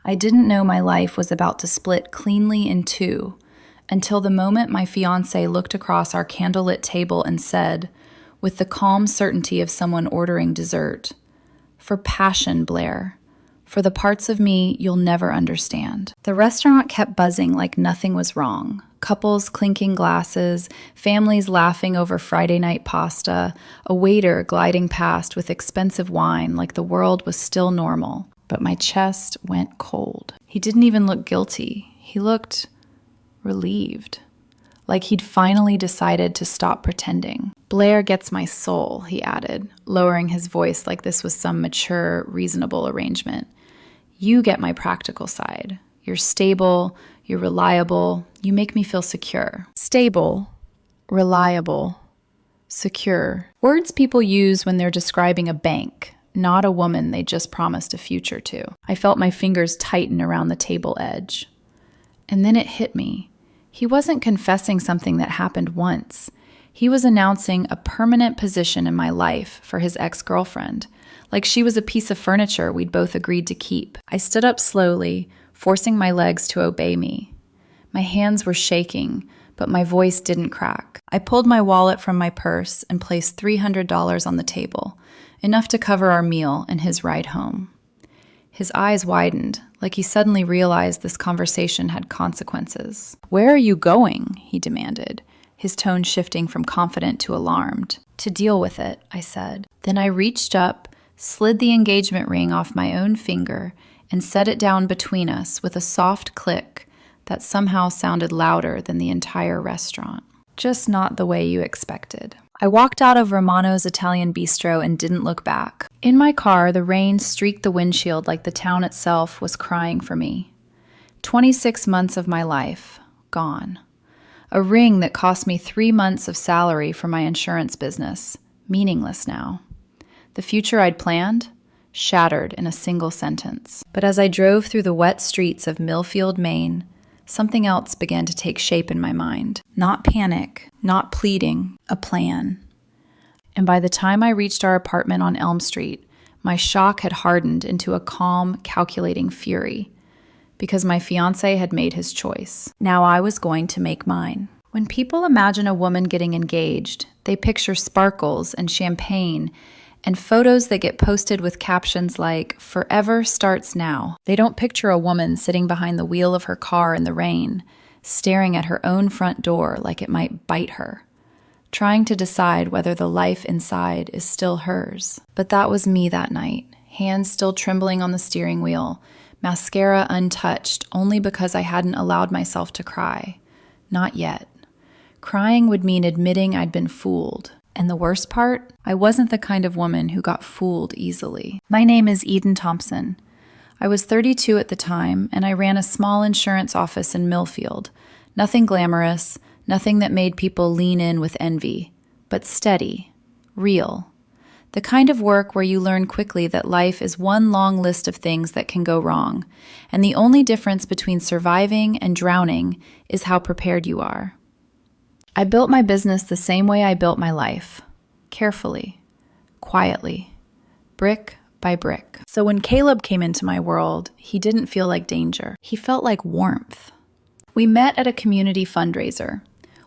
I didn't know my life was about to split cleanly in two until the moment my fiancé looked across our candlelit table and said, with the calm certainty of someone ordering dessert, "For passion, Blair. For the parts of me you'll never understand." The restaurant kept buzzing like nothing was wrong. Couples clinking glasses, families laughing over Friday night pasta, a waiter gliding past with expensive wine like the world was still normal. But my chest went cold. He didn't even look guilty. He looked relieved, like he'd finally decided to stop pretending. "Blair gets my soul," he added, lowering his voice like this was some mature, reasonable arrangement. "You get my practical side. You're stable, you're reliable, you make me feel secure." Stable, reliable, secure. Words people use when they're describing a bank, not a woman they just promised a future to. I felt my fingers tighten around the table edge. And then it hit me. He wasn't confessing something that happened once. He was announcing a permanent position in my life for his ex-girlfriend, like she was a piece of furniture we'd both agreed to keep. I stood up slowly, forcing my legs to obey me. My hands were shaking, but my voice didn't crack. I pulled my wallet from my purse and placed $300 on the table, enough to cover our meal and his ride home. His eyes widened, like he suddenly realized this conversation had consequences. "Where are you going?" he demanded, his tone shifting from confident to alarmed. "To deal with it," I said. Then I reached up, slid the engagement ring off my own finger, and set it down between us with a soft click that somehow sounded louder than the entire restaurant. Just not the way you expected. I walked out of Romano's Italian bistro and didn't look back. In my car, the rain streaked the windshield like the town itself was crying for me. 26 months of my life, gone. A ring that cost me 3 months of salary for my insurance business, meaningless now. The future I'd planned, shattered in a single sentence. But as I drove through the wet streets of Millfield, Maine, something else began to take shape in my mind. Not panic, not pleading, a plan. And by the time I reached our apartment on Elm Street, my shock had hardened into a calm, calculating fury, because my fiancé had made his choice. Now I was going to make mine. When people imagine a woman getting engaged, they picture sparkles and champagne and photos that get posted with captions like, "Forever starts now." They don't picture a woman sitting behind the wheel of her car in the rain, staring at her own front door like it might bite her, trying to decide whether the life inside is still hers. But that was me that night, hands still trembling on the steering wheel, mascara untouched only because I hadn't allowed myself to cry. Not yet. Crying would mean admitting I'd been fooled. And the worst part, I wasn't the kind of woman who got fooled easily. My name is Eden Thompson. I was 32 at the time, and I ran a small insurance office in Millfield. Nothing glamorous, nothing that made people lean in with envy, but steady, real. The kind of work where you learn quickly that life is one long list of things that can go wrong, and the only difference between surviving and drowning is how prepared you are. I built my business the same way I built my life, carefully, quietly, brick by brick. So when Caleb came into my world, he didn't feel like danger. He felt like warmth. We met at a community fundraiser,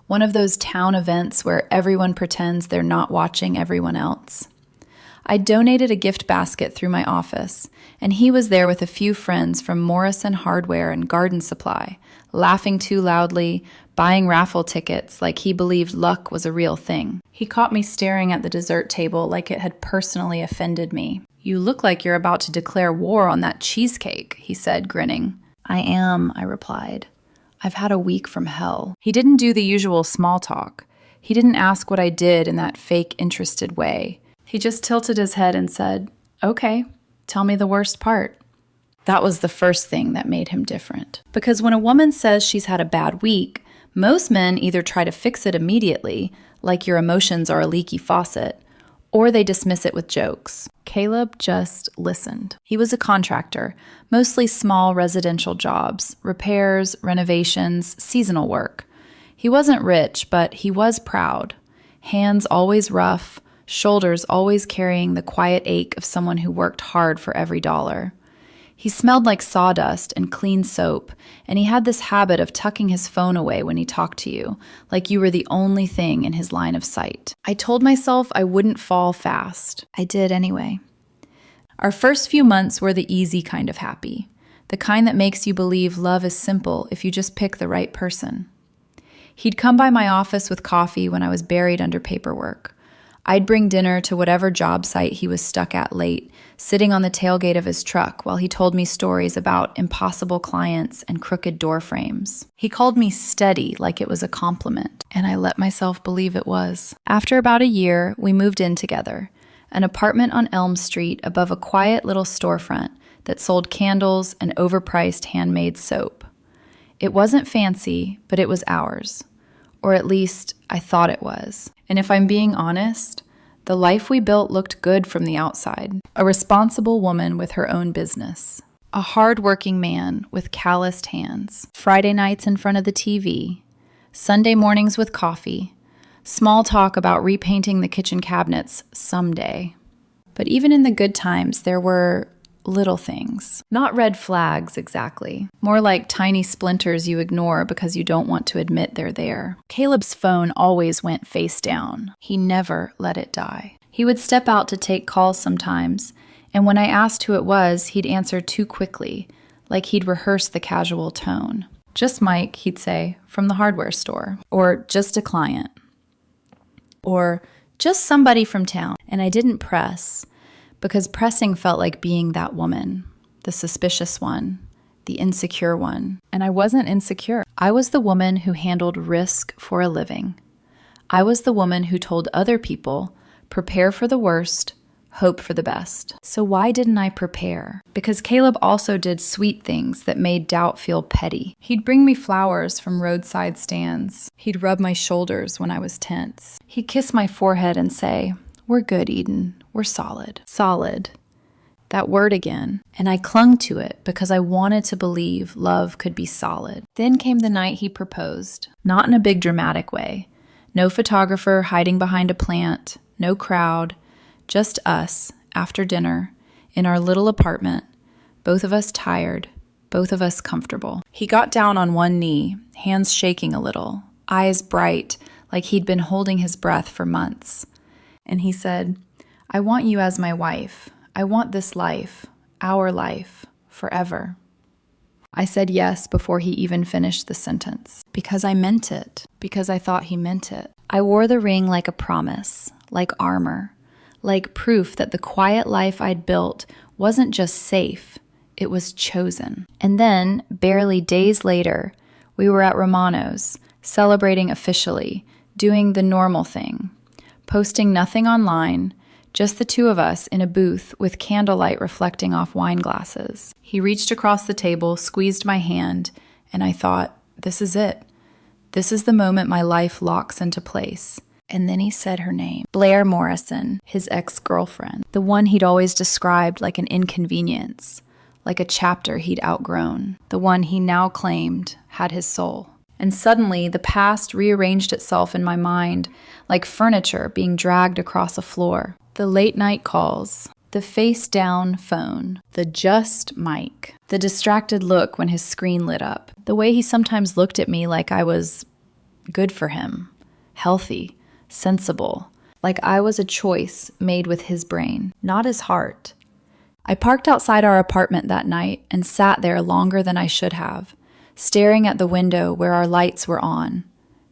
one of those town events where everyone pretends they're not watching everyone else. I donated a gift basket through my office, and he was there with a few friends from Morrison Hardware and Garden Supply, laughing too loudly, buying raffle tickets like he believed luck was a real thing. He caught me staring at the dessert table like it had personally offended me. "You look like you're about to declare war on that cheesecake," he said, grinning. "I am," I replied. "I've had a week from hell." He didn't do the usual small talk. He didn't ask what I did in that fake interested way. He just tilted his head and said, "Okay, tell me the worst part." That was the first thing that made him different. Because when a woman says she's had a bad week, most men either try to fix it immediately, like your emotions are a leaky faucet, or they dismiss it with jokes. Caleb just listened. He was a contractor, mostly small residential jobs, repairs, renovations, seasonal work. He wasn't rich, but he was proud. Hands always rough, shoulders always carrying the quiet ache of someone who worked hard for every dollar. He smelled like sawdust and clean soap, and he had this habit of tucking his phone away when he talked to you, like you were the only thing in his line of sight. I told myself I wouldn't fall fast. I did anyway. Our first few months were the easy kind of happy, the kind that makes you believe love is simple if you just pick the right person. He'd come by my office with coffee when I was buried under paperwork. I'd bring dinner to whatever job site he was stuck at late, sitting on the tailgate of his truck while he told me stories about impossible clients and crooked door frames. He called me steady like it was a compliment, and I let myself believe it was. After about a year, we moved in together, an apartment on Elm Street above a quiet little storefront that sold candles and overpriced handmade soap. It wasn't fancy, but it was ours. Or at least, I thought it was. And if I'm being honest, the life we built looked good from the outside. A responsible woman with her own business. A hard-working man with calloused hands. Friday nights in front of the TV. Sunday mornings with coffee. Small talk about repainting the kitchen cabinets someday. But even in the good times, there were little things. Not red flags, exactly. More like tiny splinters you ignore because you don't want to admit they're there. Caleb's phone always went face down. He never let it die. He would step out to take calls sometimes, and when I asked who it was, he'd answer too quickly, like he'd rehearsed the casual tone. Just Mike, he'd say, from the hardware store. Or just a client. Or just somebody from town. And I didn't press, because pressing felt like being that woman, the suspicious one, the insecure one. And I wasn't insecure. I was the woman who handled risk for a living. I was the woman who told other people, prepare for the worst, hope for the best. So why didn't I prepare? Because Caleb also did sweet things that made doubt feel petty. He'd bring me flowers from roadside stands. He'd rub my shoulders when I was tense. He'd kiss my forehead and say, "We're good, Eden. We're solid." Solid. That word again. And I clung to it because I wanted to believe love could be solid. Then came the night he proposed. Not in a big dramatic way. No photographer hiding behind a plant. No crowd. Just us, after dinner, in our little apartment. Both of us tired. Both of us comfortable. He got down on one knee, hands shaking a little. Eyes bright, like he'd been holding his breath for months. And he said, "I want you as my wife. I want this life, our life, forever." I said yes before he even finished the sentence. Because I meant it. Because I thought he meant it. I wore the ring like a promise, like armor, like proof that the quiet life I'd built wasn't just safe, it was chosen. And then, barely days later, we were at Romano's, celebrating officially, doing the normal thing. Posting nothing online, just the two of us in a booth with candlelight reflecting off wine glasses. He reached across the table, squeezed my hand, and I thought, this is it. This is the moment my life locks into place. And then he said her name. Blair Morrison, his ex-girlfriend. The one he'd always described like an inconvenience, like a chapter he'd outgrown. The one he now claimed had his soul. And suddenly, the past rearranged itself in my mind like furniture being dragged across a floor. The late-night calls, the face-down phone, the just mic, the distracted look when his screen lit up, the way he sometimes looked at me like I was good for him, healthy, sensible, like I was a choice made with his brain, not his heart. I parked outside our apartment that night and sat there longer than I should have, staring at the window where our lights were on,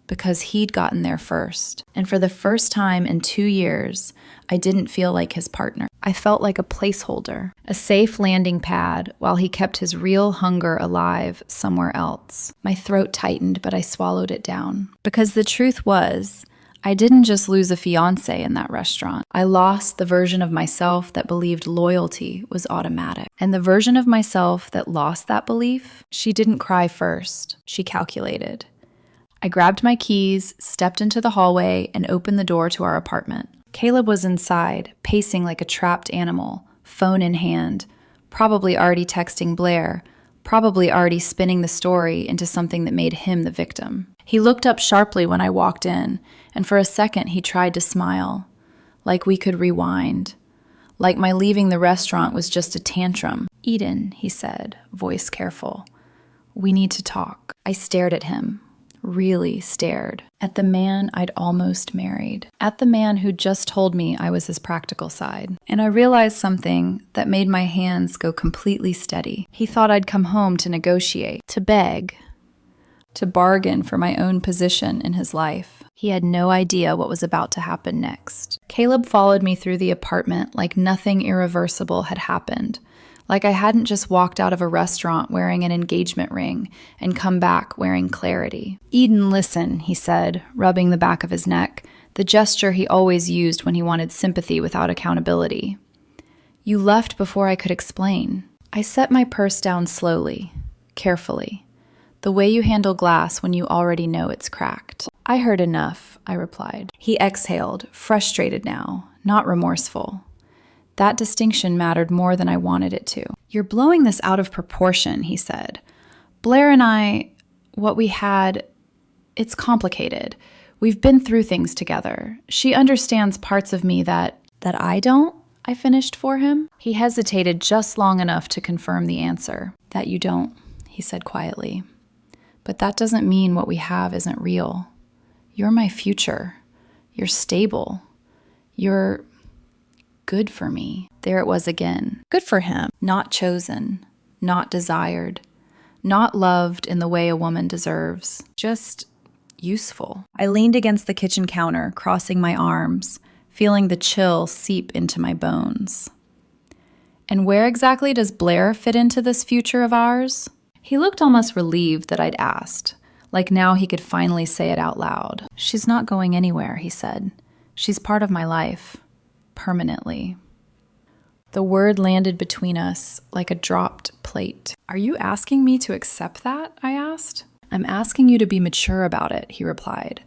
because he'd gotten there first. And for the first time in 2 years, I didn't feel like his partner. I felt like a placeholder, a safe landing pad while he kept his real hunger alive somewhere else. My throat tightened, but I swallowed it down. Because the truth was, I didn't just lose a fiancé in that restaurant. I lost the version of myself that believed loyalty was automatic. And the version of myself that lost that belief, she didn't cry first. She calculated. I grabbed my keys, stepped into the hallway, and opened the door to our apartment. Caleb was inside, pacing like a trapped animal, phone in hand, probably already texting Blair, probably already spinning the story into something that made him the victim. He looked up sharply when I walked in, and for a second he tried to smile, like we could rewind, like my leaving the restaurant was just a tantrum. "Eden," he said, voice careful. "We need to talk." I stared at him, really stared, at the man I'd almost married, at the man who'd just told me I was his practical side. And I realized something that made my hands go completely steady. He thought I'd come home to negotiate, to beg, to bargain for my own position in his life. He had no idea what was about to happen next. Caleb followed me through the apartment like nothing irreversible had happened, like I hadn't just walked out of a restaurant wearing an engagement ring and come back wearing clarity. "Eden, listen," he said, rubbing the back of his neck, the gesture he always used when he wanted sympathy without accountability. "You left before I could explain." I set my purse down slowly, carefully, the way you handle glass when you already know it's cracked. "I heard enough," I replied. He exhaled, frustrated now, not remorseful. That distinction mattered more than I wanted it to. "You're blowing this out of proportion," he said. "Blair and I, what we had, it's complicated. We've been through things together. She understands parts of me that I don't," I finished for him. He hesitated just long enough to confirm the answer. "That you don't," he said quietly. "But that doesn't mean what we have isn't real. You're my future. You're stable. You're good for me." There it was again. Good for him. Not chosen. Not desired. Not loved in the way a woman deserves. Just useful. I leaned against the kitchen counter, crossing my arms, feeling the chill seep into my bones. "And where exactly does Blair fit into this future of ours?" He looked almost relieved that I'd asked, like now he could finally say it out loud. "She's not going anywhere," he said. "She's part of my life. Permanently." The word landed between us like a dropped plate. "Are you asking me to accept that?" I asked. "I'm asking you to be mature about it," he replied.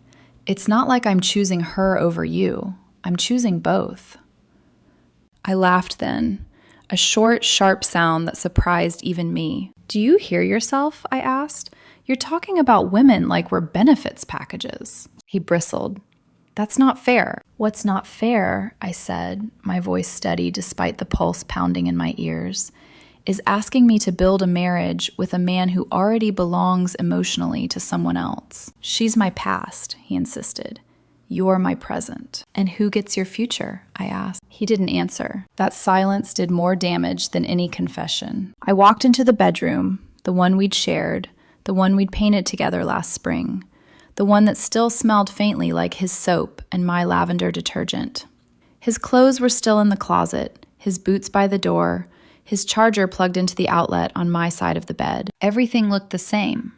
"It's not like I'm choosing her over you. I'm choosing both." I laughed then, a short, sharp sound that surprised even me. "Do you hear yourself?" I asked. "You're talking about women like we're benefits packages." He bristled. "That's not fair." "What's not fair," I said, my voice steady despite the pulse pounding in my ears, "is asking me to build a marriage with a man who already belongs emotionally to someone else." "She's my past," he insisted. "You're my present." "And who gets your future?" I asked. He didn't answer. That silence did more damage than any confession. I walked into the bedroom, the one we'd shared, the one we'd painted together last spring, the one that still smelled faintly like his soap and my lavender detergent. His clothes were still in the closet, his boots by the door, his charger plugged into the outlet on my side of the bed. Everything looked the same.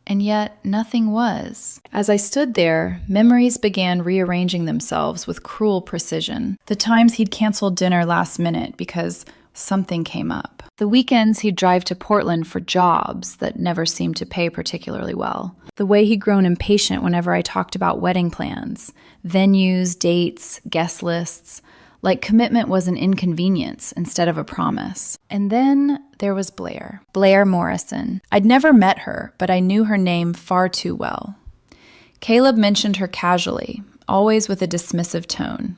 And yet, nothing was. As I stood there, memories began rearranging themselves with cruel precision. The times he'd canceled dinner last minute because something came up. The weekends he'd drive to Portland for jobs that never seemed to pay particularly well. The way he'd grown impatient whenever I talked about wedding plans, venues, dates, guest lists, like commitment was an inconvenience instead of a promise. And then there was Blair. Blair Morrison. I'd never met her, but I knew her name far too well. Caleb mentioned her casually, always with a dismissive tone.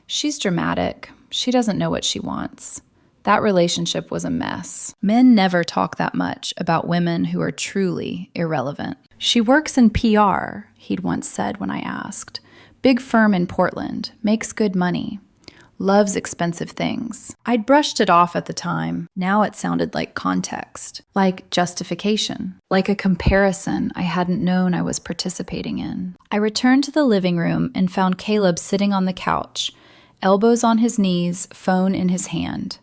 "She's dramatic. She doesn't know what she wants." That relationship was a mess. Men never talk that much about women who are truly irrelevant. "She works in PR," he'd once said when I asked. "Big firm in Portland, makes good money. Loves expensive things." I'd brushed it off at the time. Now it sounded like context, like justification, like a comparison I hadn't known I was participating in. I returned to the living room and found Caleb sitting on the couch, elbows on his knees, phone in his hand.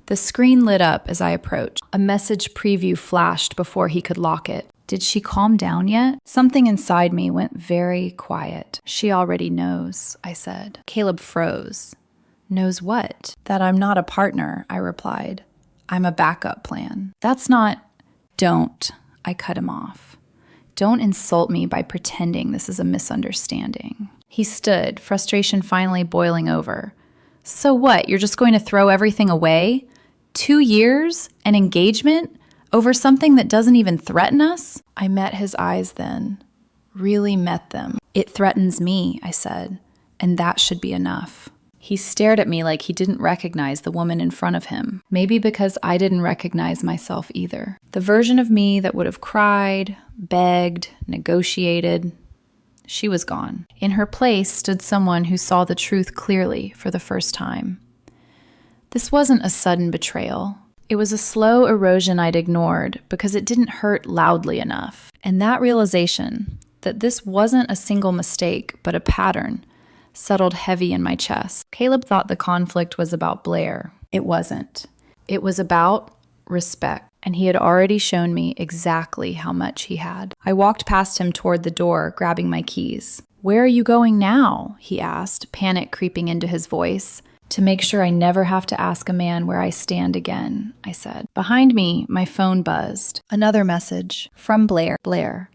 The screen lit up as I approached. A message preview flashed before he could lock it. Did she calm down yet? Something inside me went very quiet. "She already knows," I said. Caleb froze. "Knows what?" "That I'm not a partner," I replied. "I'm a backup plan." "That's not—" "Don't," I cut him off. "Don't insult me by pretending this is a misunderstanding." He stood, frustration finally boiling over. "So what, you're just going to throw everything away? 2 years? An engagement? Over something that doesn't even threaten us?" I met his eyes then. Really met them. "It threatens me," I said, "and that should be enough." He stared at me like he didn't recognize the woman in front of him. Maybe because I didn't recognize myself either. The version of me that would have cried, begged, negotiated, she was gone. In her place stood someone who saw the truth clearly for the first time. This wasn't a sudden betrayal. It was a slow erosion I'd ignored because it didn't hurt loudly enough. And that realization that this wasn't a single mistake, but a pattern, settled heavy in my chest. Caleb thought the conflict was about Blair. It wasn't. It was about respect, and he had already shown me exactly how much he had. I walked past him toward the door, grabbing my keys. "Where are you going now?" he asked, panic creeping into his voice. "To make sure I never have to ask a man where I stand again," I said. Behind me, my phone buzzed. Another message from Blair. "Blair,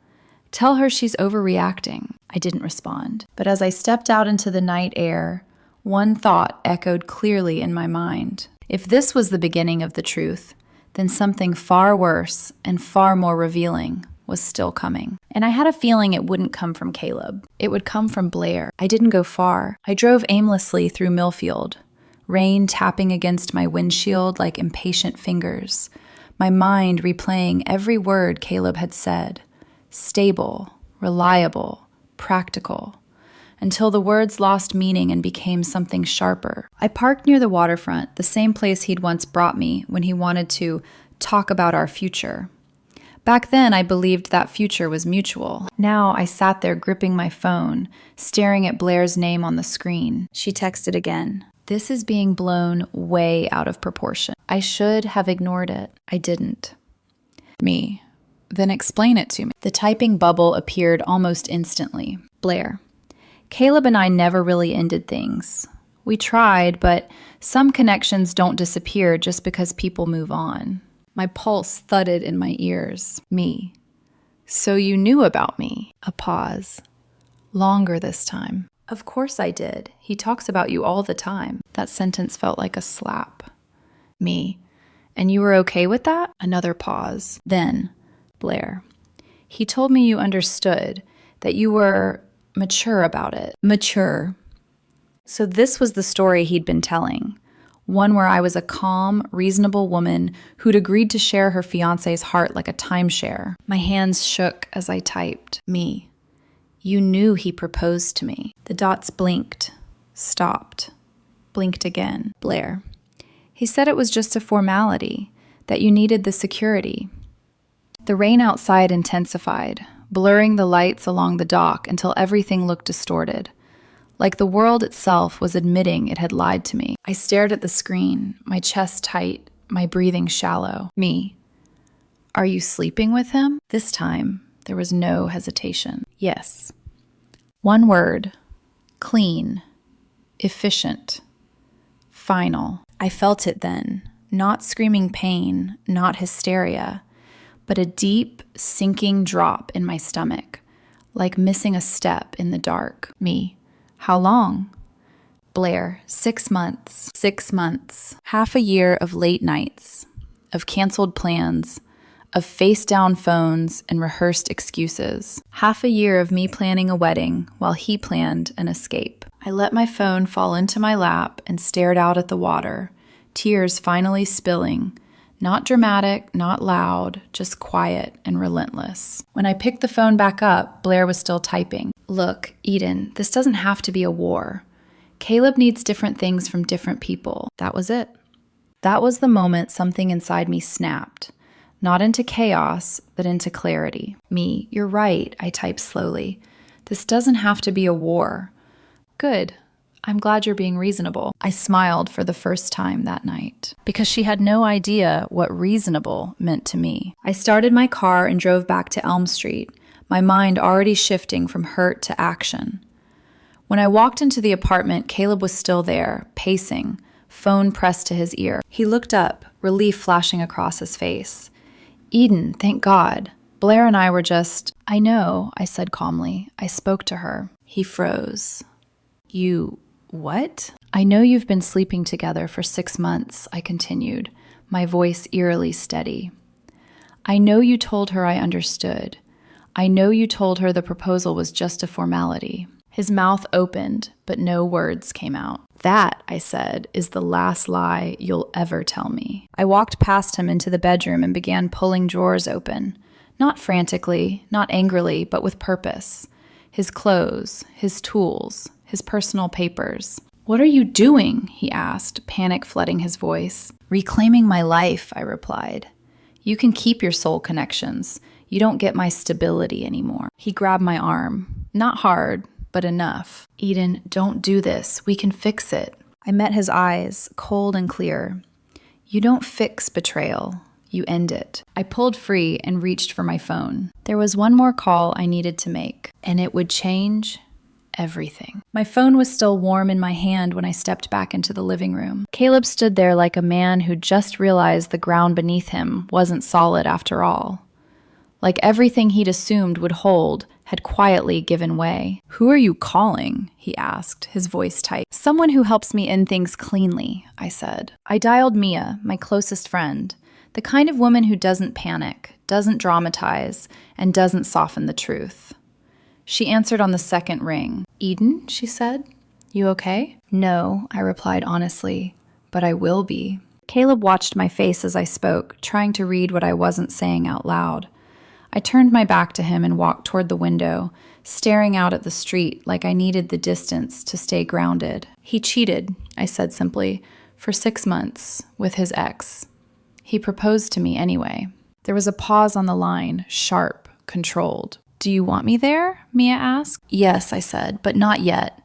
tell her she's overreacting." I didn't respond. But as I stepped out into the night air, one thought echoed clearly in my mind. If this was the beginning of the truth, then something far worse and far more revealing was still coming. And I had a feeling it wouldn't come from Caleb. It would come from Blair. I didn't go far. I drove aimlessly through Millfield, rain tapping against my windshield like impatient fingers, my mind replaying every word Caleb had said. Stable, reliable, practical, until the words lost meaning and became something sharper. I parked near the waterfront, the same place he'd once brought me when he wanted to talk about our future. Back then, I believed that future was mutual. Now, I sat there gripping my phone, staring at Blair's name on the screen. She texted again. This is being blown way out of proportion. I should have ignored it. I didn't. Me. Then explain it to me. The typing bubble appeared almost instantly. Blair. Caleb and I never really ended things. We tried, but some connections don't disappear just because people move on. My pulse thudded in my ears. Me. So you knew about me. A pause. Longer this time. Of course I did. He talks about you all the time. That sentence felt like a slap. Me. And you were okay with that? Another pause. Then, Blair. He told me you understood, that you were mature about it. Mature. So this was the story he'd been telling. One where I was a calm, reasonable woman who'd agreed to share her fiancé's heart like a timeshare. My hands shook as I typed. Me. You knew he proposed to me. The dots blinked, stopped, blinked again. Blair. He said it was just a formality, that you needed the security. The rain outside intensified, blurring the lights along the dock until everything looked distorted. Like the world itself was admitting it had lied to me. I stared at the screen, my chest tight, my breathing shallow. Me. Are you sleeping with him? This time, there was no hesitation. Yes. One word. Clean. Efficient. Final. I felt it then. Not screaming pain, not hysteria, but a deep, sinking drop in my stomach, like missing a step in the dark. Me. How long? Blair. 6 months. 6 months. Half a year of late nights, of canceled plans, of face-down phones and rehearsed excuses. Half a year of me planning a wedding while he planned an escape. I let my phone fall into my lap and stared out at the water, tears finally spilling. Not dramatic, not loud, just quiet and relentless. When I picked the phone back up, Blair was still typing. Look, Eden, this doesn't have to be a war. Caleb needs different things from different people. That was it. That was the moment something inside me snapped. Not into chaos, but into clarity. Me, you're right, I typed slowly. This doesn't have to be a war. Good. I'm glad you're being reasonable. I smiled for the first time that night, because she had no idea what reasonable meant to me. I started my car and drove back to Elm Street, my mind already shifting from hurt to action. When I walked into the apartment, Caleb was still there, pacing, phone pressed to his ear. He looked up, relief flashing across his face. Eden, thank God. Blair and I were just... I know, I said calmly. I spoke to her. He froze. You... what? I know you've been sleeping together for 6 months, I continued, my voice eerily steady. I know you told her I understood. I know you told her the proposal was just a formality. His mouth opened, but no words came out. That, I said, is the last lie you'll ever tell me. I walked past him into the bedroom and began pulling drawers open. Not frantically, not angrily, but with purpose. His clothes, his tools, his personal papers. "What are you doing?" he asked, panic flooding his voice. "Reclaiming my life," I replied. "You can keep your soul connections. You don't get my stability anymore." He grabbed my arm. Not hard, but enough. "Eden, don't do this. We can fix it." I met his eyes, cold and clear. "You don't fix betrayal. You end it." I pulled free and reached for my phone. There was one more call I needed to make, and it would change everything. My phone was still warm in my hand when I stepped back into the living room. Caleb stood there like a man who just realized the ground beneath him wasn't solid after all. Like everything he'd assumed would hold had quietly given way. "Who are you calling?" he asked, his voice tight. "Someone who helps me end things cleanly," I said. I dialed Mia, my closest friend, the kind of woman who doesn't panic, doesn't dramatize, and doesn't soften the truth. She answered on the second ring. "Eden," she said, "you okay?" "No," I replied honestly, "but I will be." Caleb watched my face as I spoke, trying to read what I wasn't saying out loud. I turned my back to him and walked toward the window, staring out at the street like I needed the distance to stay grounded. "He cheated," I said simply, "for 6 months with his ex. He proposed to me anyway." There was a pause on the line, sharp, controlled. "Do you want me there?" Mia asked. "Yes," I said, "but not yet.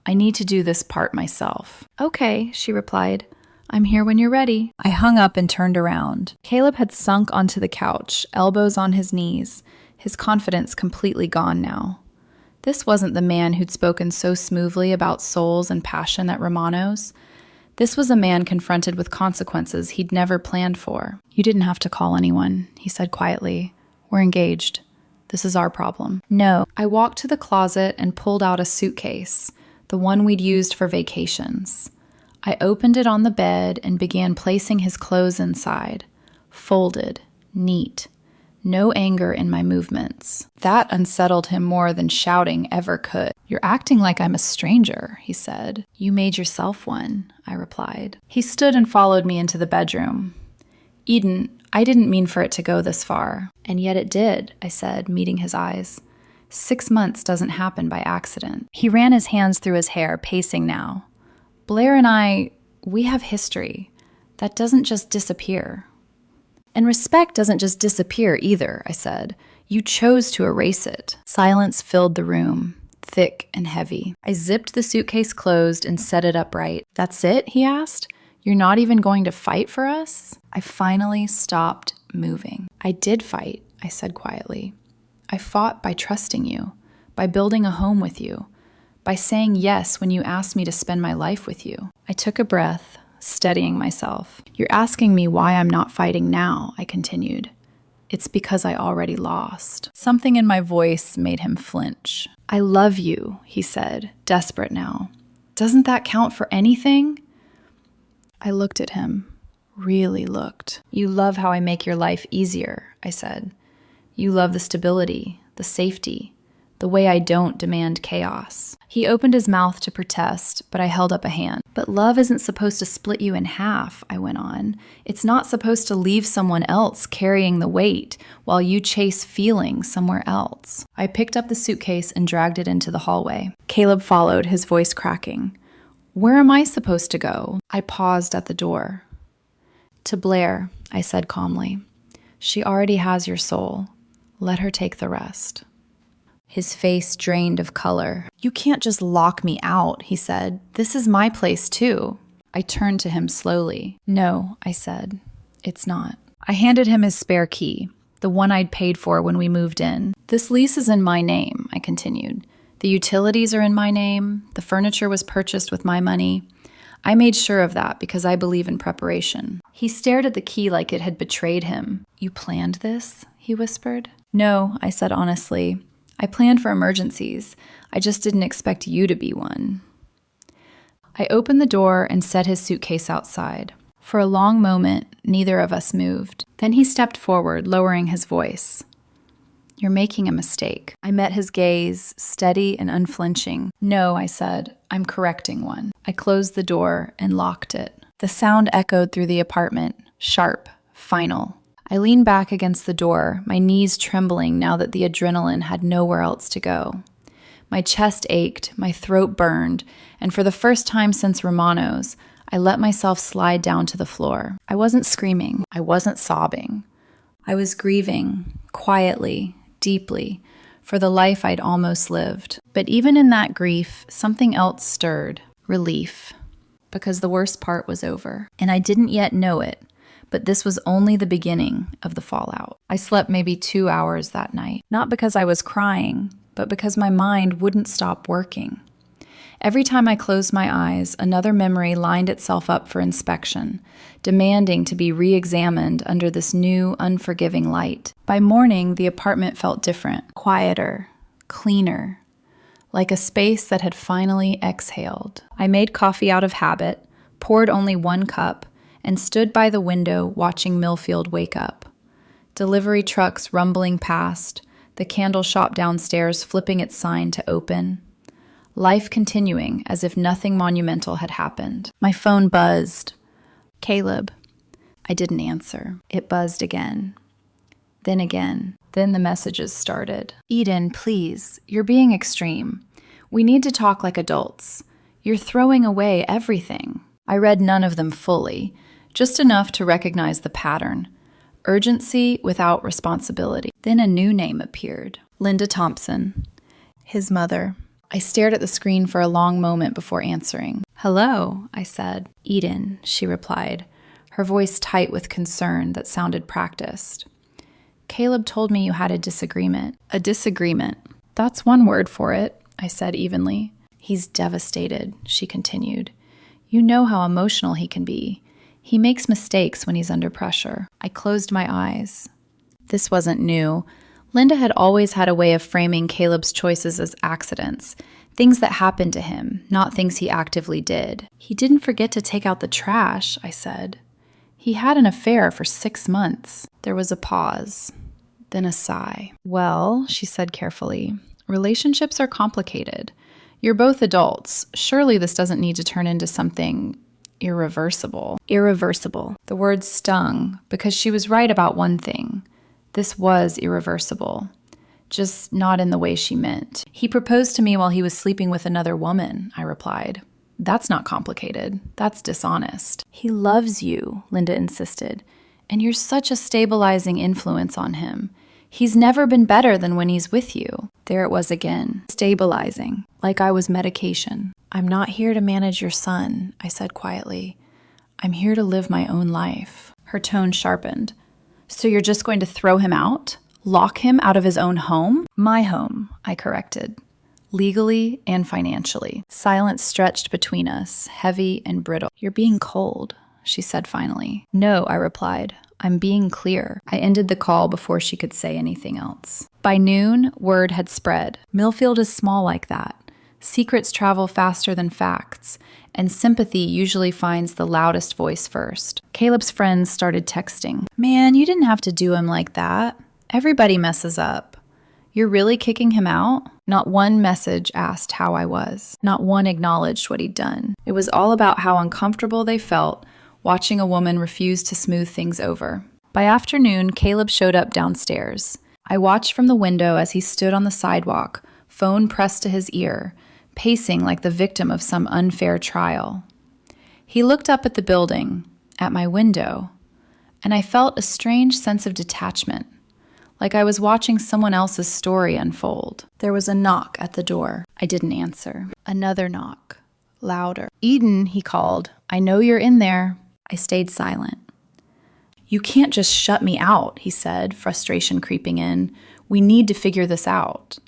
I need to do this part myself." "Okay," she replied. "I'm here when you're ready." I hung up and turned around. Caleb had sunk onto the couch, elbows on his knees, his confidence completely gone now. This wasn't the man who'd spoken so smoothly about souls and passion at Romano's. This was a man confronted with consequences he'd never planned for. "You didn't have to call anyone," he said quietly. "We're engaged. This is our problem." "No." I walked to the closet and pulled out a suitcase, the one we'd used for vacations. I opened it on the bed and began placing his clothes inside, folded, neat, no anger in my movements. That unsettled him more than shouting ever could. "You're acting like I'm a stranger," he said. "You made yourself one," I replied. He stood and followed me into the bedroom. "Eden, I didn't mean for it to go this far." "And yet it did," I said, meeting his eyes. 6 months doesn't happen by accident. He ran his hands through his hair, pacing now. "Blair and we have history. That doesn't just disappear." "And respect doesn't just disappear either," I said. "You chose to erase it." Silence filled the room, thick and heavy. I zipped the suitcase closed and set it upright. "That's it?" he asked. "You're not even going to fight for us?" I finally stopped moving. "I did fight," I said quietly. "I fought by trusting you, by building a home with you, by saying yes when you asked me to spend my life with you." I took a breath, steadying myself. "You're asking me why I'm not fighting now," I continued. "It's because I already lost." Something in my voice made him flinch. "I love you," he said, desperate now. "Doesn't that count for anything?" I looked at him, really looked. "You love how I make your life easier," I said. "You love the stability, the safety, the way I don't demand chaos." He opened his mouth to protest, but I held up a hand. "But love isn't supposed to split you in half," I went on. "It's not supposed to leave someone else carrying the weight while you chase feeling somewhere else." I picked up the suitcase and dragged it into the hallway. Caleb followed, his voice cracking. "Where am I supposed to go?" I paused at the door. "To Blair," I said calmly. "She already has your soul. Let her take the rest." His face drained of color. "You can't just lock me out," he said. "This is my place too." I turned to him slowly. "No," I said. "It's not." I handed him his spare key, the one I'd paid for when we moved in. "This lease is in my name," I continued. "The utilities are in my name. The furniture was purchased with my money. I made sure of that because I believe in preparation." He stared at the key like it had betrayed him. "You planned this?" he whispered. "No," I said honestly. "I planned for emergencies. I just didn't expect you to be one." I opened the door and set his suitcase outside. For a long moment, neither of us moved. Then he stepped forward, lowering his voice. You're making a mistake. I met his gaze, steady and unflinching. No, I said, I'm correcting one. I closed the door and locked it. The sound echoed through the apartment, sharp, final. I leaned back against the door, my knees trembling now that the adrenaline had nowhere else to go. My chest ached, my throat burned, and for the first time since Romano's, I let myself slide down to the floor. I wasn't screaming. I wasn't sobbing. I was grieving, quietly, deeply, for the life I'd almost lived. But even in that grief, something else stirred. Relief. Because the worst part was over. And I didn't yet know it, but this was only the beginning of the fallout. I slept maybe 2 hours that night. Not because I was crying, but because my mind wouldn't stop working. Every time I closed my eyes, another memory lined itself up for inspection, demanding to be re-examined under this new, unforgiving light. By morning, the apartment felt different, quieter, cleaner, like a space that had finally exhaled. I made coffee out of habit, poured only 1 cup, and stood by the window watching Millfield wake up. Delivery trucks rumbling past, the candle shop downstairs flipping its sign to open. Life continuing as if nothing monumental had happened. My phone buzzed. Caleb. I didn't answer. It buzzed again. Then again. Then the messages started. Eden, please. You're being extreme. We need to talk like adults. You're throwing away everything. I read none of them fully, just enough to recognize the pattern. Urgency without responsibility. Then a new name appeared. Linda Thompson. His mother. I stared at the screen for a long moment before answering. Hello, I said. Eden, she replied, her voice tight with concern that sounded practiced. Caleb told me you had a disagreement. A disagreement. That's one word for it, I said evenly. He's devastated, she continued. You know how emotional he can be. He makes mistakes when he's under pressure. I closed my eyes. This wasn't new. Linda had always had a way of framing Caleb's choices as accidents, things that happened to him, not things he actively did. He didn't forget to take out the trash, I said. He had an affair for 6 months. There was a pause, then a sigh. Well, she said carefully, relationships are complicated. You're both adults. Surely this doesn't need to turn into something irreversible. Irreversible. The word stung because she was right about one thing. This was irreversible, just not in the way she meant. He proposed to me while he was sleeping with another woman, I replied. That's not complicated. That's dishonest. He loves you, Linda insisted, and you're such a stabilizing influence on him. He's never been better than when he's with you. There it was again, stabilizing, like I was medication. I'm not here to manage your son, I said quietly. I'm here to live my own life. Her tone sharpened. So you're just going to throw him out? Lock him out of his own home? My home, I corrected. Legally and financially. Silence stretched between us, heavy and brittle. You're being cold, she said finally. No, I replied. I'm being clear. I ended the call before she could say anything else. By noon, word had spread. Millfield is small like that. Secrets travel faster than facts, and sympathy usually finds the loudest voice first. Caleb's friends started texting. Man, you didn't have to do him like that. Everybody messes up. You're really kicking him out? Not one message asked how I was. Not one acknowledged what he'd done. It was all about how uncomfortable they felt watching a woman refuse to smooth things over. By afternoon, Caleb showed up downstairs. I watched from the window as he stood on the sidewalk, phone pressed to his ear, pacing like the victim of some unfair trial. He looked up at the building, at my window, and I felt a strange sense of detachment, like I was watching someone else's story unfold. There was a knock at the door. I didn't answer. Another knock, louder. Eden, he called. I know you're in there. I stayed silent. You can't just shut me out, he said, frustration creeping in. We need to figure this out.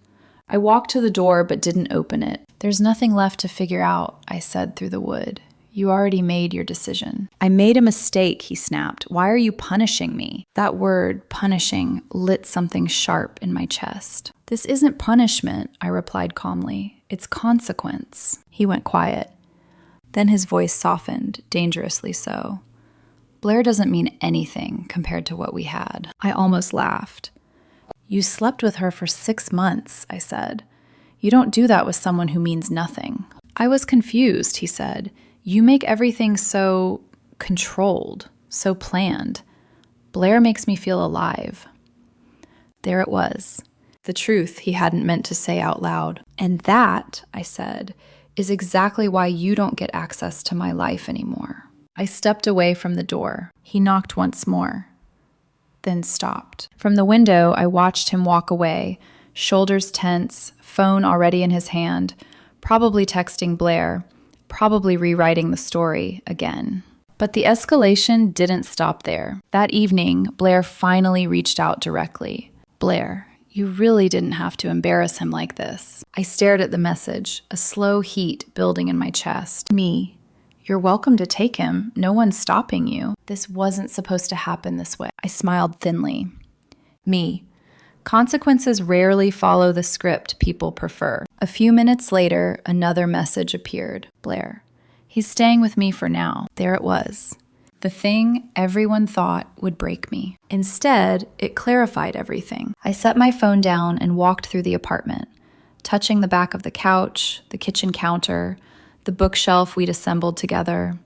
I walked to the door but didn't open it. There's nothing left to figure out, I said through the wood. You already made your decision. I made a mistake, he snapped. Why are you punishing me? That word, punishing, lit something sharp in my chest. This isn't punishment, I replied calmly. It's consequence. He went quiet. Then his voice softened, dangerously so. Blair doesn't mean anything compared to what we had. I almost laughed. You slept with her for 6 months, I said. You don't do that with someone who means nothing. I was confused, he said. You make everything so controlled, so planned. Blair makes me feel alive. There it was. The truth he hadn't meant to say out loud. And that, I said, is exactly why you don't get access to my life anymore. I stepped away from the door. He knocked once more, then stopped. From the window, I watched him walk away, shoulders tense, phone already in his hand, probably texting Blair, probably rewriting the story again. But the escalation didn't stop there. That evening, Blair finally reached out directly. Blair, you really didn't have to embarrass him like this. I stared at the message, a slow heat building in my chest. Me. You're welcome to take him. No one's stopping you. This wasn't supposed to happen this way. I smiled thinly. Me. Consequences rarely follow the script people prefer. A few minutes later, another message appeared. Blair. He's staying with me for now. There it was. The thing everyone thought would break me. Instead, it clarified everything. I set my phone down and walked through the apartment, touching the back of the couch, the kitchen counter, the bookshelf we'd assembled together.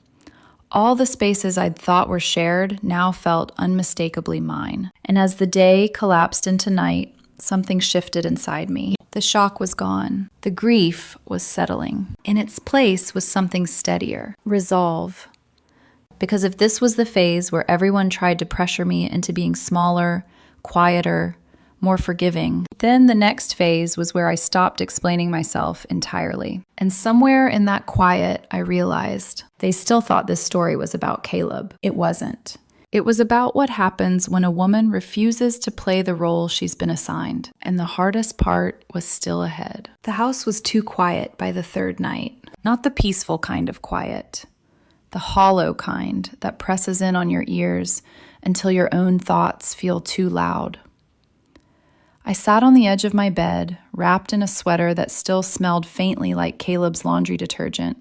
All the spaces I'd thought were shared now felt unmistakably mine. And as the day collapsed into night, something shifted inside me. The shock was gone. The grief was settling. In its place was something steadier. Resolve. Because if this was the phase where everyone tried to pressure me into being smaller, quieter, more forgiving, then the next phase was where I stopped explaining myself entirely. And somewhere in that quiet, I realized they still thought this story was about Caleb. It wasn't. It was about what happens when a woman refuses to play the role she's been assigned. And the hardest part was still ahead. The house was too quiet by the third night. Not the peaceful kind of quiet. The hollow kind that presses in on your ears until your own thoughts feel too loud. I sat on the edge of my bed, wrapped in a sweater that still smelled faintly like Caleb's laundry detergent,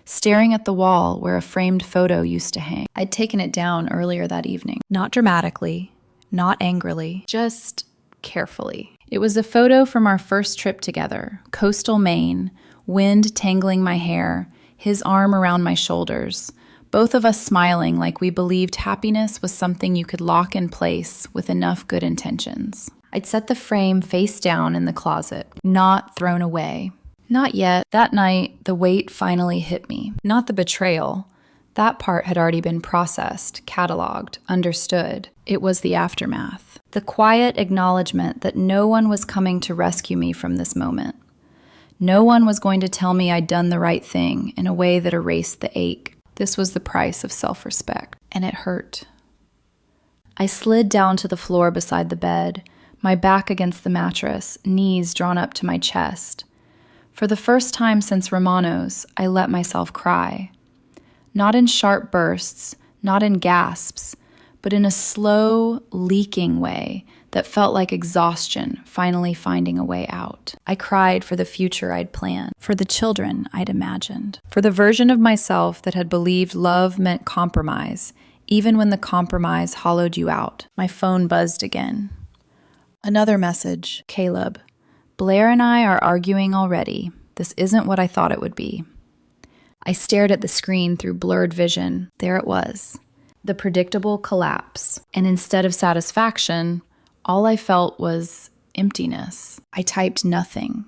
staring at the wall where a framed photo used to hang. I'd taken it down earlier that evening. Not dramatically, not angrily, just carefully. It was a photo from our first trip together, coastal Maine, wind tangling my hair, his arm around my shoulders, both of us smiling like we believed happiness was something you could lock in place with enough good intentions. I'd set the frame face down in the closet, not thrown away. Not yet. That night, the weight finally hit me. Not the betrayal. That part had already been processed, cataloged, understood. It was the aftermath. The quiet acknowledgement that no one was coming to rescue me from this moment. No one was going to tell me I'd done the right thing in a way that erased the ache. This was the price of self-respect, and it hurt. I slid down to the floor beside the bed, my back against the mattress, knees drawn up to my chest. For the first time since Romano's, I let myself cry. Not in sharp bursts, not in gasps, but in a slow, leaking way that felt like exhaustion finally finding a way out. I cried for the future I'd planned, for the children I'd imagined, for the version of myself that had believed love meant compromise, even when the compromise hollowed you out. My phone buzzed again. Another message. Caleb. Blair and I are arguing already. This isn't what I thought it would be. I stared at the screen through blurred vision. There it was. The predictable collapse. And instead of satisfaction, all I felt was emptiness. I typed nothing.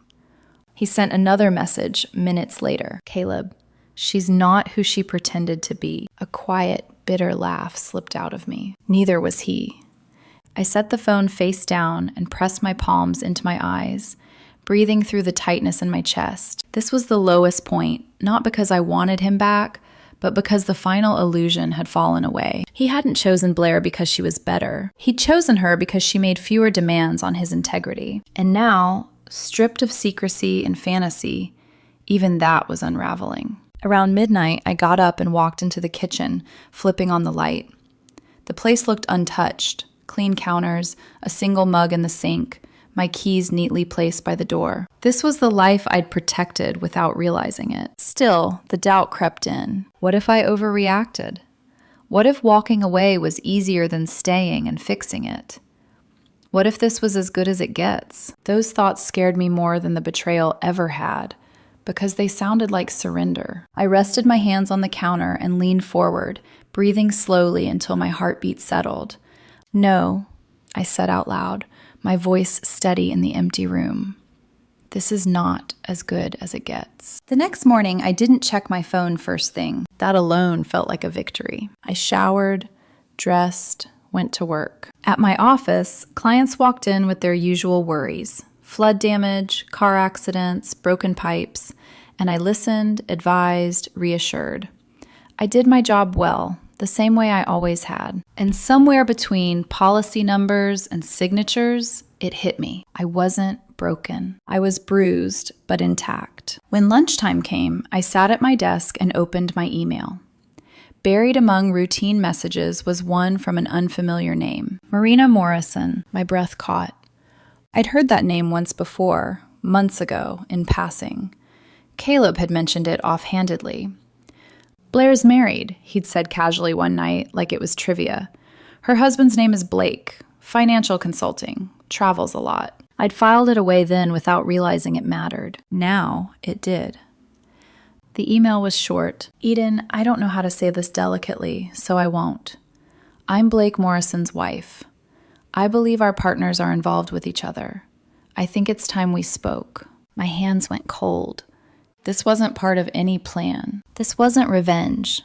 He sent another message minutes later. Caleb, she's not who she pretended to be. A quiet, bitter laugh slipped out of me. Neither was he. I set the phone face down and pressed my palms into my eyes, breathing through the tightness in my chest. This was the lowest point, not because I wanted him back, but because the final illusion had fallen away. He hadn't chosen Blair because she was better. He'd chosen her because she made fewer demands on his integrity. And now, stripped of secrecy and fantasy, even that was unraveling. Around midnight, I got up and walked into the kitchen, flipping on the light. The place looked untouched. Clean counters, a single mug in the sink, my keys neatly placed by the door. This was the life I'd protected without realizing it. Still, the doubt crept in. What if I overreacted? What if walking away was easier than staying and fixing it? What if this was as good as it gets? Those thoughts scared me more than the betrayal ever had, because they sounded like surrender. I rested my hands on the counter and leaned forward, breathing slowly until my heartbeat settled. No, I said out loud, my voice steady in the empty room. This is not as good as it gets. The next morning, I didn't check my phone first thing. That alone felt like a victory. I showered, dressed, went to work. At my office, clients walked in with their usual worries: flood damage, car accidents, broken pipes, and I listened, advised, reassured. I did my job well, the same way I always had. And somewhere between policy numbers and signatures, it hit me. I wasn't broken. I was bruised, but intact. When lunchtime came, I sat at my desk and opened my email. Buried among routine messages was one from an unfamiliar name. Marina Morrison. My breath caught. I'd heard that name once before, months ago, in passing. Caleb had mentioned it offhandedly. Blair's married, he'd said casually one night, like it was trivia. Her husband's name is Blake, financial consulting, travels a lot. I'd filed it away then without realizing it mattered. Now it did. The email was short. Eden, I don't know how to say this delicately, so I won't. I'm Blake Morrison's wife. I believe our partners are involved with each other. I think it's time we spoke. My hands went cold. This wasn't part of any plan. This wasn't revenge.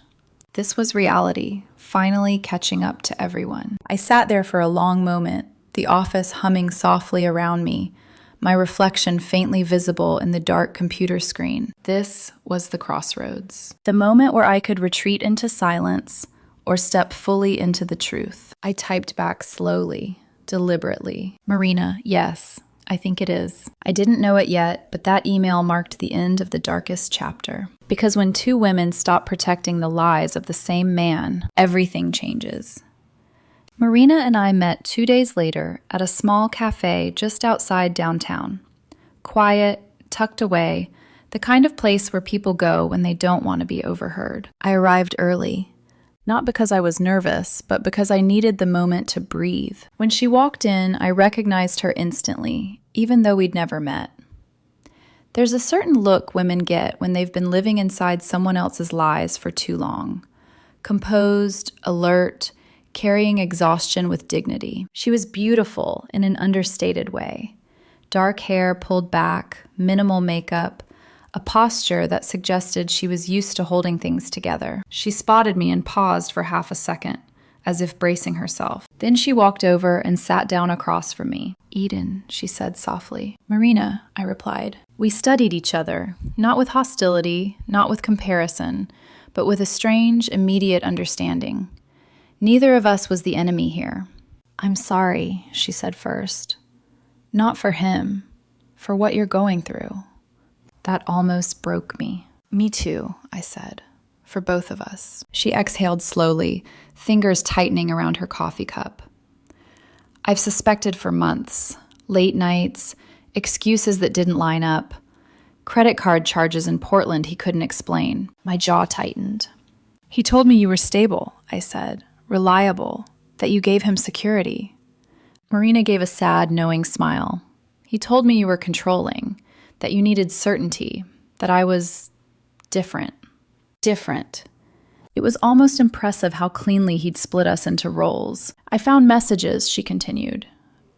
This was reality, finally catching up to everyone. I sat there for a long moment, the office humming softly around me, my reflection faintly visible in the dark computer screen. This was the crossroads. The moment where I could retreat into silence or step fully into the truth. I typed back slowly, deliberately. Marina, yes, I think it is. I didn't know it yet, but that email marked the end of the darkest chapter. Because when two women stop protecting the lies of the same man, everything changes. Marina and I met 2 days later at a small cafe just outside downtown. Quiet, tucked away, the kind of place where people go when they don't want to be overheard. I arrived early, not because I was nervous, but because I needed the moment to breathe. When she walked in, I recognized her instantly, even though we'd never met. There's a certain look women get when they've been living inside someone else's lies for too long. Composed, alert, carrying exhaustion with dignity. She was beautiful in an understated way. Dark hair pulled back, minimal makeup, a posture that suggested she was used to holding things together. She spotted me and paused for half a second, as if bracing herself. Then she walked over and sat down across from me. Eden, she said softly. Marina, I replied. We studied each other, not with hostility, not with comparison, but with a strange, immediate understanding. Neither of us was the enemy here. I'm sorry, she said first. Not for him, for what you're going through. That almost broke me. Me too, I said, for both of us. She exhaled slowly, fingers tightening around her coffee cup. I've suspected for months. Late nights, excuses that didn't line up, credit card charges in Portland he couldn't explain. My jaw tightened. He told me you were stable, I said, reliable, that you gave him security. Marina gave a sad, knowing smile. He told me you were controlling, that you needed certainty, that I was different. Different. It was almost impressive how cleanly he'd split us into roles. I found messages, she continued.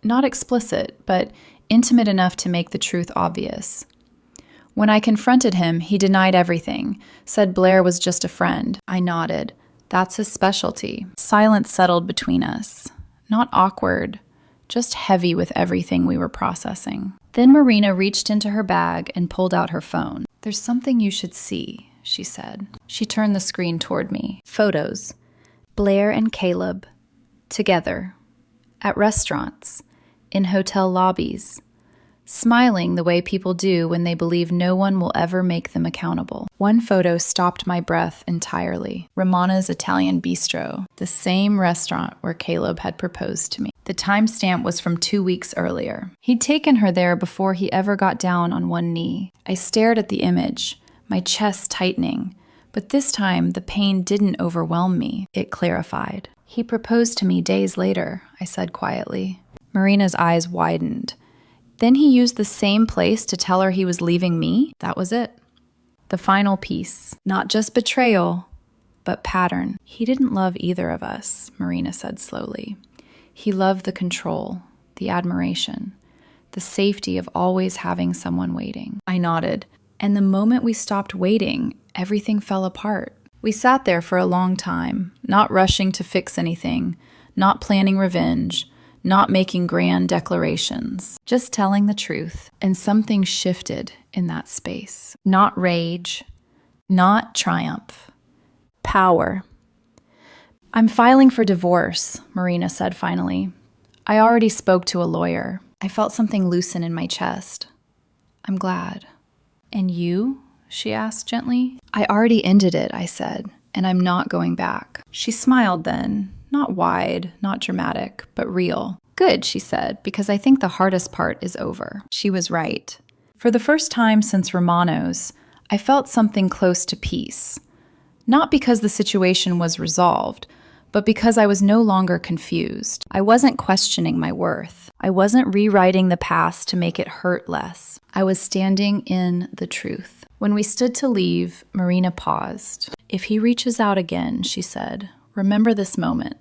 Not explicit, but intimate enough to make the truth obvious. When I confronted him, he denied everything, said Blair was just a friend. I nodded. That's his specialty. Silence settled between us. Not awkward, just heavy with everything we were processing. Then Marina reached into her bag and pulled out her phone. There's something you should see, she said. She turned the screen toward me. Photos. Blair and Caleb. Together. At restaurants. In hotel lobbies. Smiling the way people do when they believe no one will ever make them accountable. One photo stopped my breath entirely. Romana's Italian Bistro, the same restaurant where Caleb had proposed to me. The timestamp was from 2 weeks earlier. He'd taken her there before he ever got down on one knee. I stared at the image, my chest tightening, but this time the pain didn't overwhelm me. It clarified. He proposed to me days later, I said quietly. Marina's eyes widened. Then he used the same place to tell her he was leaving me? That was it. The final piece. Not just betrayal, but pattern. He didn't love either of us, Marina said slowly. He loved the control, the admiration, the safety of always having someone waiting. I nodded, and the moment we stopped waiting, everything fell apart. We sat there for a long time, not rushing to fix anything, not planning revenge, not making grand declarations, just telling the truth. And something shifted in that space. Not rage, not triumph, power. I'm filing for divorce, Marina said finally. I already spoke to a lawyer. I felt something loosen in my chest. I'm glad. And you? She asked gently. I already ended it, I said, and I'm not going back. She smiled then, not wide, not dramatic, but real. Good, she said, because I think the hardest part is over. She was right. For the first time since Romano's, I felt something close to peace. Not because the situation was resolved, but because I was no longer confused. I wasn't questioning my worth. I wasn't rewriting the past to make it hurt less. I was standing in the truth. When we stood to leave, Marina paused. If he reaches out again, she said, remember this moment.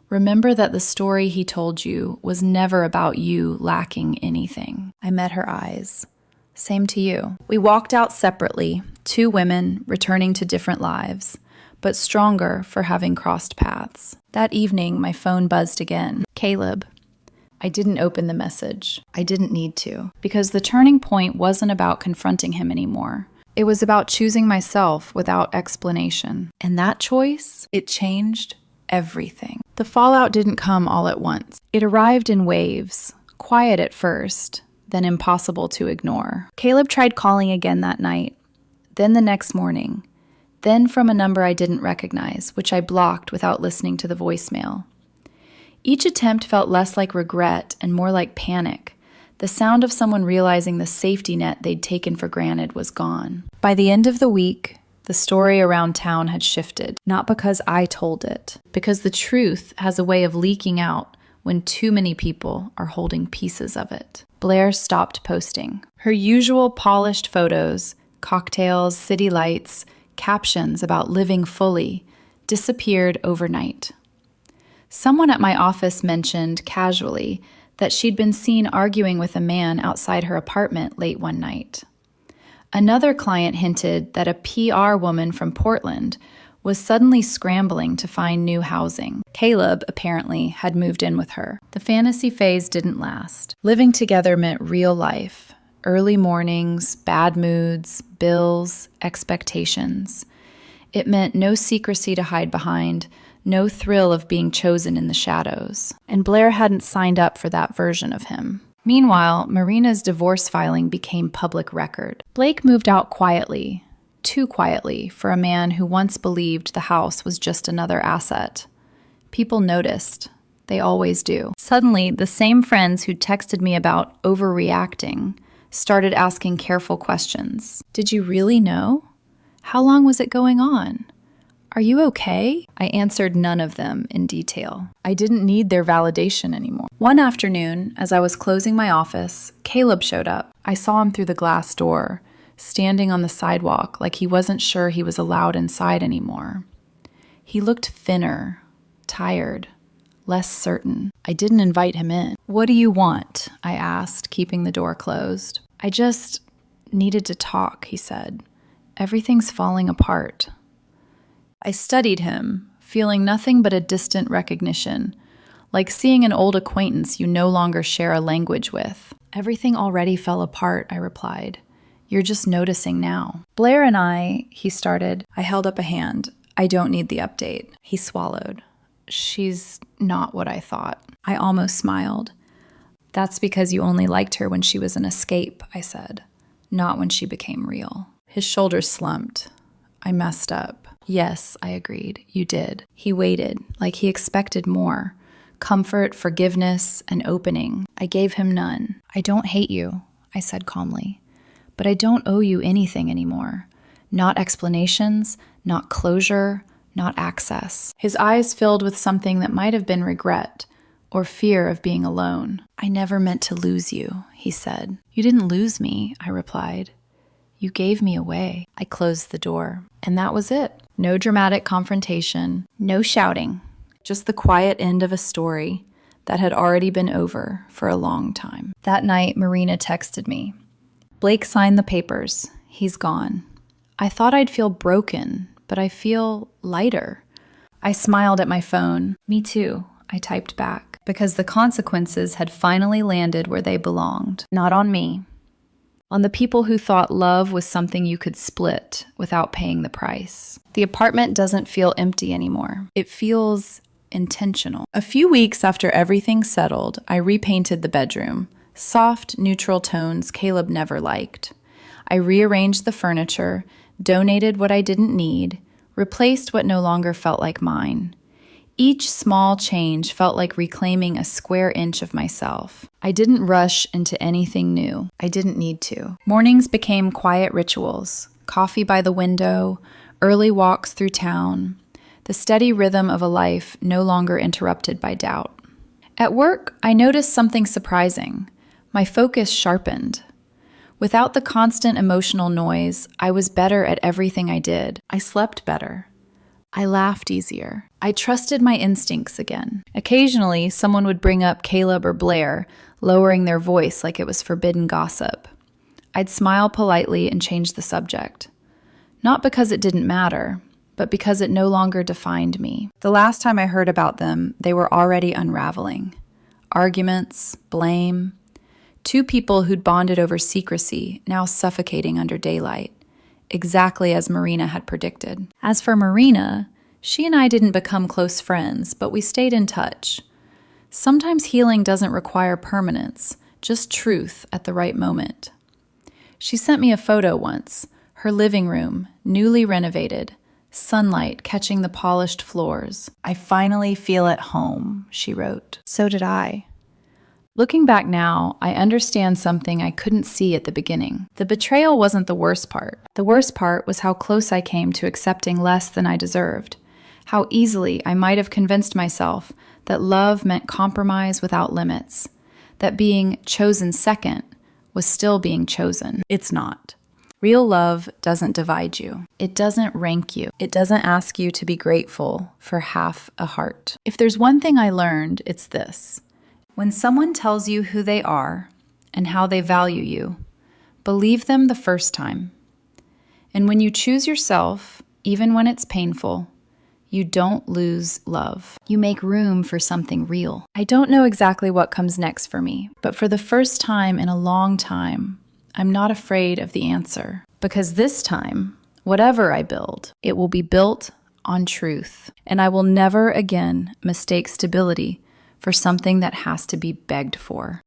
Remember that the story he told you was never about you lacking anything. I met her eyes. Same to you. We walked out separately, two women returning to different lives, but stronger for having crossed paths. That evening, my phone buzzed again. Caleb. I didn't open the message. I didn't need to, because the turning point wasn't about confronting him anymore. It was about choosing myself without explanation. And that choice, it changed everything. The fallout didn't come all at once. It arrived in waves, quiet at first, then impossible to ignore. Caleb tried calling again that night, then the next morning, then from a number I didn't recognize, which I blocked without listening to the voicemail. Each attempt felt less like regret and more like panic. The sound of someone realizing the safety net they'd taken for granted was gone. By the end of the week, the story around town had shifted, not because I told it, because the truth has a way of leaking out when too many people are holding pieces of it. Blair stopped posting. Her usual polished photos, cocktails, city lights, captions about living fully, disappeared overnight. Someone at my office mentioned casually that she'd been seen arguing with a man outside her apartment late one night. Another client hinted that a PR woman from Portland was suddenly scrambling to find new housing. Caleb, apparently, had moved in with her. The fantasy phase didn't last. Living together meant real life. Early mornings, bad moods, bills, expectations. It meant no secrecy to hide behind, no thrill of being chosen in the shadows. And Blair hadn't signed up for that version of him. Meanwhile, Marina's divorce filing became public record. Blake moved out quietly, too quietly for a man who once believed the house was just another asset. People noticed. They always do. Suddenly, the same friends who texted me about overreacting started asking careful questions. Did you really know? How long was it going on? Are you okay? I answered none of them in detail. I didn't need their validation anymore. One afternoon, as I was closing my office, Caleb showed up. I saw him through the glass door, standing on the sidewalk like he wasn't sure he was allowed inside anymore. He looked thinner, tired, less certain. I didn't invite him in. What do you want? I asked, keeping the door closed. I just needed to talk, he said. Everything's falling apart. I studied him, feeling nothing but a distant recognition, like seeing an old acquaintance you no longer share a language with. Everything already fell apart, I replied. You're just noticing now. Blair and he started. I held up a hand. I don't need the update. He swallowed. She's not what I thought. I almost smiled. That's because you only liked her when she was an escape, I said, not when she became real. His shoulders slumped. I messed up. Yes, I agreed. You did. He waited, like he expected more. Comfort, forgiveness, an opening. I gave him none. I don't hate you, I said calmly. But I don't owe you anything anymore. Not explanations, not closure, not access. His eyes filled with something that might have been regret, or fear of being alone. "I never meant to lose you," he said. "You didn't lose me," I replied. "You gave me away." I closed the door, and that was it. No dramatic confrontation, no shouting, just the quiet end of a story that had already been over for a long time. That night, Marina texted me. "Blake signed the papers. He's gone." I thought I'd feel broken, but I feel lighter. I smiled at my phone. "Me too," I typed back, because the consequences had finally landed where they belonged. Not on me. On the people who thought love was something you could split without paying the price. The apartment doesn't feel empty anymore. It feels intentional. A few weeks after everything settled, I repainted the bedroom. Soft, neutral tones Caleb never liked. I rearranged the furniture, donated what I didn't need, replaced what no longer felt like mine. Each small change felt like reclaiming a square inch of myself. I didn't rush into anything new. I didn't need to. Mornings became quiet rituals. Coffee by the window, early walks through town, the steady rhythm of a life no longer interrupted by doubt. At work, I noticed something surprising. My focus sharpened. Without the constant emotional noise, I was better at everything I did. I slept better. I laughed easier. I trusted my instincts again. Occasionally, someone would bring up Caleb or Blair, lowering their voice like it was forbidden gossip. I'd smile politely and change the subject. Not because it didn't matter, but because it no longer defined me. The last time I heard about them, they were already unraveling. Arguments, blame. Two people who'd bonded over secrecy, now suffocating under daylight. Exactly as Marina had predicted. As for Marina, she and I didn't become close friends, but we stayed in touch. Sometimes healing doesn't require permanence, just truth at the right moment. She sent me a photo once, her living room, newly renovated, sunlight catching the polished floors. "I finally feel at home," she wrote. So did I. Looking back now, I understand something I couldn't see at the beginning. The betrayal wasn't the worst part. The worst part was how close I came to accepting less than I deserved. How easily I might have convinced myself that love meant compromise without limits. That being chosen second was still being chosen. It's not. Real love doesn't divide you. It doesn't rank you. It doesn't ask you to be grateful for half a heart. If there's one thing I learned, it's this. When someone tells you who they are and how they value you, believe them the first time. And when you choose yourself, even when it's painful, you don't lose love. You make room for something real. I don't know exactly what comes next for me, but for the first time in a long time, I'm not afraid of the answer. Because this time, whatever I build, it will be built on truth. And I will never again mistake stability for something that has to be begged for.